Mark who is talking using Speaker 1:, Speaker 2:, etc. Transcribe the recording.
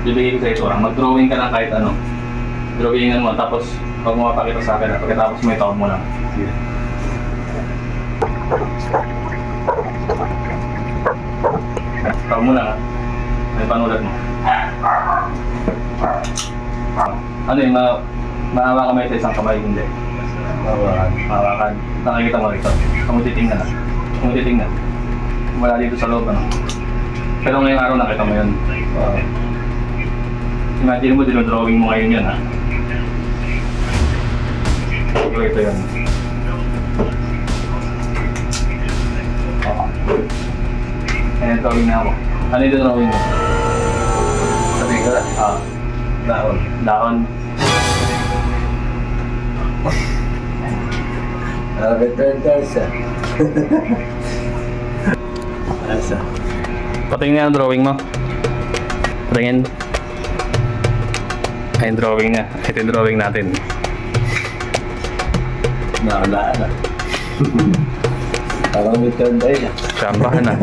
Speaker 1: bibigay ko sa ito. Mag-drawing ka lang kahit ano. Drawingan mo, tapos huwag mo mapakita sa akin. Pagkatapos mo itawag mo lang. Sige. Tawag mo lang ha. May panulat mo. Ano yun, maawa ka may sa isang kamay, hindi. Mahawakan. Nakikita mo rito. Kung titingnan na. Kung titingnan. Wala dito sa loob, ano. Pero ngayong araw nakita mo yun. Imagine mo, dinodrawing mo ngayon yun, ha. Ito yun. Ayan, drawing na ako. Ano yung drawing mo?
Speaker 2: Sabi ko, dahon.
Speaker 1: Dahon.
Speaker 2: Return siya. Asa?
Speaker 1: Patingin nga ang drawing mo. Patingin. Ay, yung drawing niya. Ito yung drawing natin.
Speaker 2: Nakalaan na. Parang return tayo.
Speaker 1: Sambahan na.